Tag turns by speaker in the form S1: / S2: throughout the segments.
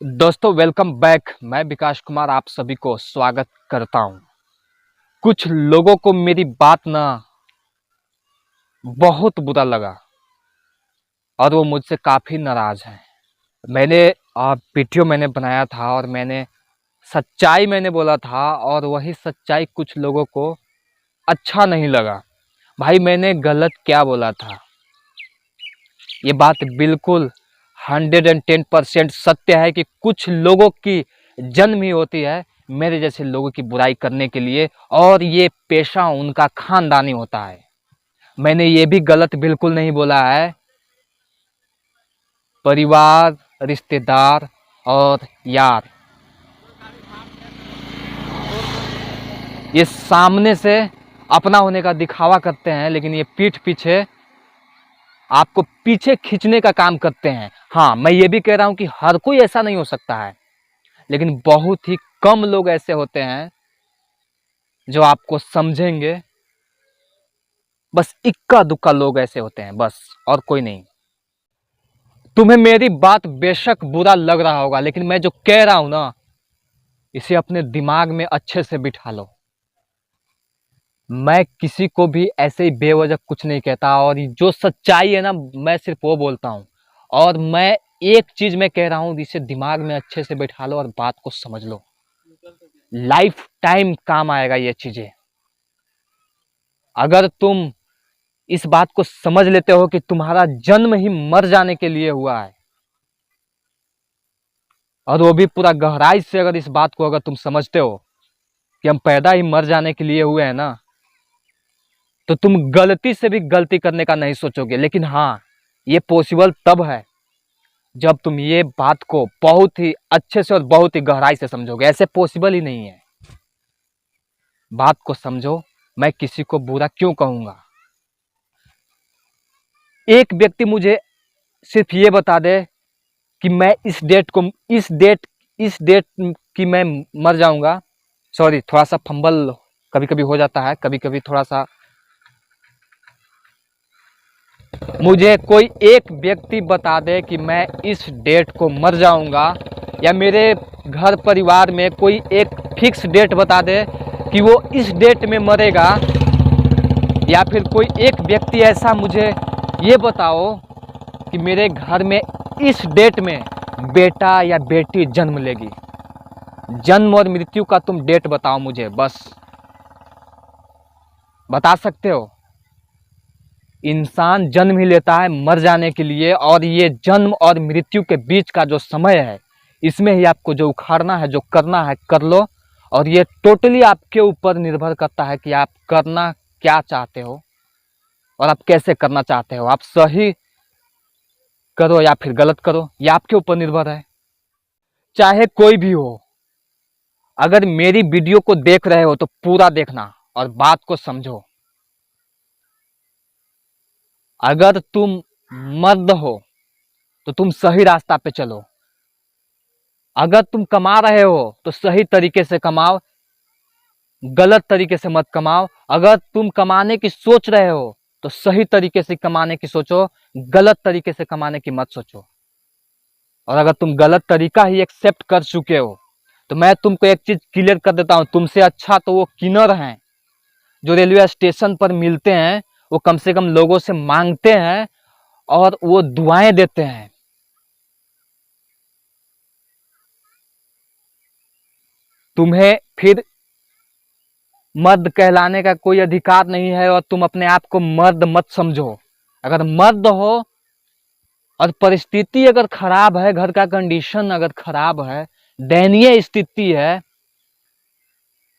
S1: दोस्तों welcome back. मैं विकास कुमार आप सभी को स्वागत करता हूं। कुछ लोगों को मेरी बात ना बहुत बुरा लगा और वो मुझसे काफ़ी नाराज़ हैं। मैंने वीडियो मैंने बनाया था और सच्चाई मैंने बोला था और वही सच्चाई कुछ लोगों को अच्छा नहीं लगा। भाई मैंने गलत क्या बोला था? ये बात बिल्कुल 110% सत्य है कि कुछ लोगों की जन्म ही होती है मेरे जैसे लोगों की बुराई करने के लिए, और ये पेशा उनका खानदानी होता है। मैंने ये भी गलत बिल्कुल नहीं बोला है। परिवार, रिश्तेदार और यार, ये सामने से अपना होने का दिखावा करते हैं, लेकिन ये पीठ पीछे आपको पीछे खींचने का काम करते हैं। हाँ, मैं ये भी कह रहा हूँ कि हर कोई ऐसा नहीं हो सकता है, लेकिन बहुत ही कम लोग ऐसे होते हैं जो आपको समझेंगे। बस इक्का दुक्का लोग ऐसे होते हैं, बस, और कोई नहीं। तुम्हें मेरी बात बेशक बुरा लग रहा होगा, लेकिन मैं जो कह रहा हूं ना, इसे अपने दिमाग में अच्छे से बिठा लो। मैं किसी को भी ऐसे ही बेवजह कुछ नहीं कहता, और जो सच्चाई है ना, मैं सिर्फ वो बोलता हूं। और मैं एक चीज मैं कह रहा हूं, इसे दिमाग में अच्छे से बिठा लो और बात को समझ लो। लाइफ टाइम काम आएगा ये चीजें। अगर तुम इस बात को समझ लेते हो कि तुम्हारा जन्म ही मर जाने के लिए हुआ है, और वो भी पूरा गहराई से, अगर इस बात को अगर तुम समझते हो कि हम पैदा ही मर जाने के लिए हुए हैं ना, तो तुम गलती से भी गलती करने का नहीं सोचोगे। लेकिन हाँ, ये पॉसिबल तब है जब तुम ये बात को बहुत ही अच्छे से और बहुत ही गहराई से समझोगे। ऐसे पॉसिबल ही नहीं है। बात को समझो। मैं किसी को बुरा क्यों कहूंगा? एक व्यक्ति मुझे सिर्फ ये बता दे कि मैं इस डेट की मैं मर जाऊंगा। सॉरी, थोड़ा सा फंबल कभी कभी हो जाता है, कभी कभी थोड़ा सा। मुझे कोई एक व्यक्ति बता दे कि मैं इस डेट को मर जाऊंगा, या मेरे घर परिवार में कोई एक फिक्स डेट बता दे कि वो इस डेट में मरेगा, या फिर कोई एक व्यक्ति ऐसा मुझे ये बताओ कि मेरे घर में इस डेट में बेटा या बेटी जन्म लेगी। जन्म और मृत्यु का तुम डेट बताओ मुझे, बस बता सकते हो? इंसान जन्म ही लेता है मर जाने के लिए, और ये जन्म और मृत्यु के बीच का जो समय है, इसमें ही आपको जो उखाड़ना है, जो करना है, कर लो। और ये टोटली आपके ऊपर निर्भर करता है कि आप करना क्या चाहते हो और आप कैसे करना चाहते हो। आप सही करो या फिर गलत करो, ये आपके ऊपर निर्भर है। चाहे कोई भी हो, अगर मेरी वीडियो को देख रहे हो तो पूरा देखना और बात को समझो। अगर तुम मर्द हो तो तुम सही रास्ता पे चलो। अगर तुम कमा रहे हो तो सही तरीके से कमाओ, गलत तरीके से मत कमाओ। अगर तुम कमाने की सोच रहे हो तो सही तरीके से कमाने की सोचो, गलत तरीके से कमाने की मत सोचो। और अगर तुम गलत तरीका ही एक्सेप्ट कर चुके हो, तो मैं तुमको एक चीज क्लियर कर देता हूं, तुमसे अच्छा तो वो किन्नर हैं जो रेलवे स्टेशन पर मिलते हैं। वो कम से कम लोगों से मांगते हैं और वो दुआएं देते हैं। तुम्हें फिर मर्द कहलाने का कोई अधिकार नहीं है, और तुम अपने आप को मर्द मत समझो। अगर मर्द हो और परिस्थिति अगर खराब है, घर का कंडीशन अगर खराब है, दयनीय स्थिति है,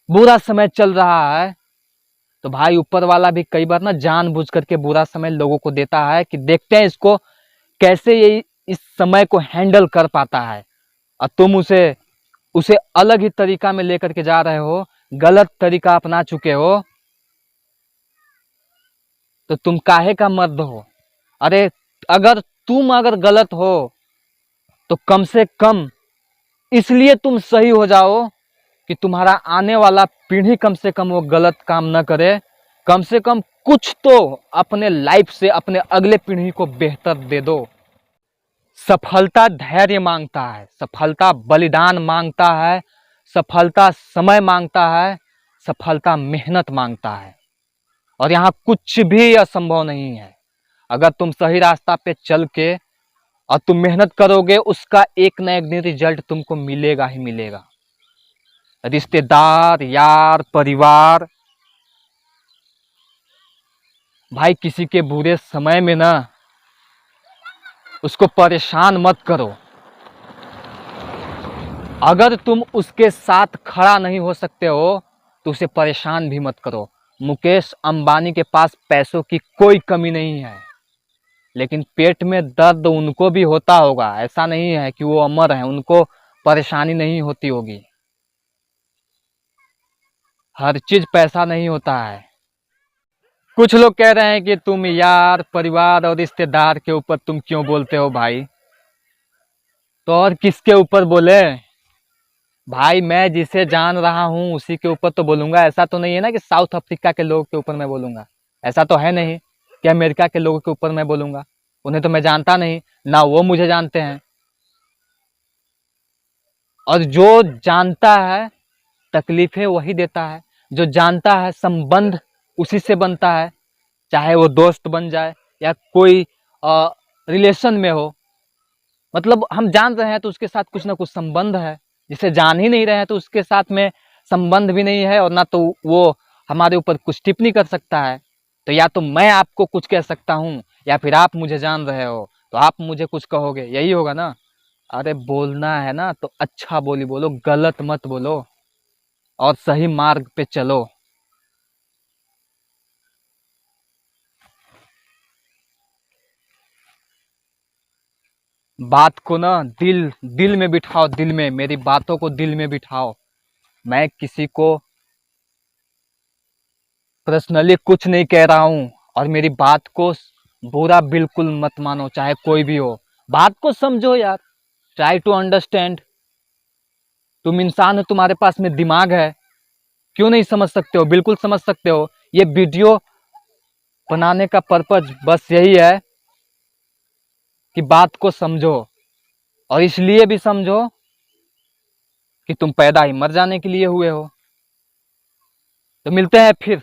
S1: बुरा समय चल रहा है, तो भाई ऊपर वाला भी कई बार ना जानबूझ करके बुरा समय लोगों को देता है कि देखते हैं इसको कैसे ये इस समय को हैंडल कर पाता है। और तुम उसे उसे अलग ही तरीका में लेकर के जा रहे हो, गलत तरीका अपना चुके हो, तो तुम काहे का मर्द हो? अरे, अगर तुम गलत हो तो कम से कम इसलिए तुम सही हो जाओ कि तुम्हारा आने वाला पीढ़ी कम से कम वो गलत काम न करे। कम से कम कुछ तो अपने लाइफ से अपने अगले पीढ़ी को बेहतर दे दो। सफलता धैर्य मांगता है, सफलता बलिदान मांगता है, सफलता समय मांगता है, सफलता मेहनत मांगता है। और यहाँ कुछ भी असंभव नहीं है। अगर तुम सही रास्ता पे चल के और तुम मेहनत करोगे, उसका एक न एक दिन रिजल्ट तुमको मिलेगा ही मिलेगा। रिश्तेदार, यार, परिवार, भाई किसी के बुरे समय में ना उसको परेशान मत करो। अगर तुम उसके साथ खड़ा नहीं हो सकते हो तो उसे परेशान भी मत करो। मुकेश अंबानी के पास पैसों की कोई कमी नहीं है, लेकिन पेट में दर्द उनको भी होता होगा। ऐसा नहीं है कि वो अमर है, उनको परेशानी नहीं होती होगी। हर चीज पैसा नहीं होता है। कुछ लोग कह रहे हैं कि तुम यार, परिवार और रिश्तेदार के ऊपर तुम क्यों बोलते हो भाई? तो और किसके ऊपर बोले भाई? मैं जिसे जान रहा हूँ उसी के ऊपर तो बोलूंगा। ऐसा तो नहीं है ना कि साउथ अफ्रीका के लोगों के ऊपर मैं बोलूंगा। ऐसा तो है नहीं कि अमेरिका के लोगों के ऊपर मैं बोलूंगा। उन्हें तो मैं जानता नहीं, ना वो मुझे जानते हैं। और जो जानता है तकलीफें वही देता है। जो जानता है संबंध उसी से बनता है, चाहे वो दोस्त बन जाए या कोई रिलेशन में हो। मतलब हम जान रहे हैं तो उसके साथ कुछ ना कुछ संबंध है। जिसे जान ही नहीं रहे हैं तो उसके साथ में संबंध भी नहीं है, और ना तो वो हमारे ऊपर कुछ टिप्पणी कर सकता है। तो या तो मैं आपको कुछ कह सकता हूँ, या फिर आप मुझे जान रहे हो तो आप मुझे कुछ कहोगे, यही होगा ना। अरे बोलना है ना तो अच्छा बोली बोलो, गलत मत बोलो और सही मार्ग पे चलो। बात को ना दिल दिल में बिठाओ, दिल में, मेरी बातों को दिल में बिठाओ। मैं किसी को पर्सनली कुछ नहीं कह रहा हूँ, और मेरी बात को बुरा बिल्कुल मत मानो, चाहे कोई भी हो। बात को समझो यार, ट्राई टू अंडरस्टैंड। तुम इंसान हो, तुम्हारे पास में दिमाग है, क्यों नहीं समझ सकते हो? बिल्कुल समझ सकते हो। ये वीडियो बनाने का पर्पज बस यही है कि बात को समझो, और इसलिए भी समझो कि तुम पैदा ही मर जाने के लिए हुए हो। तो मिलते हैं फिर।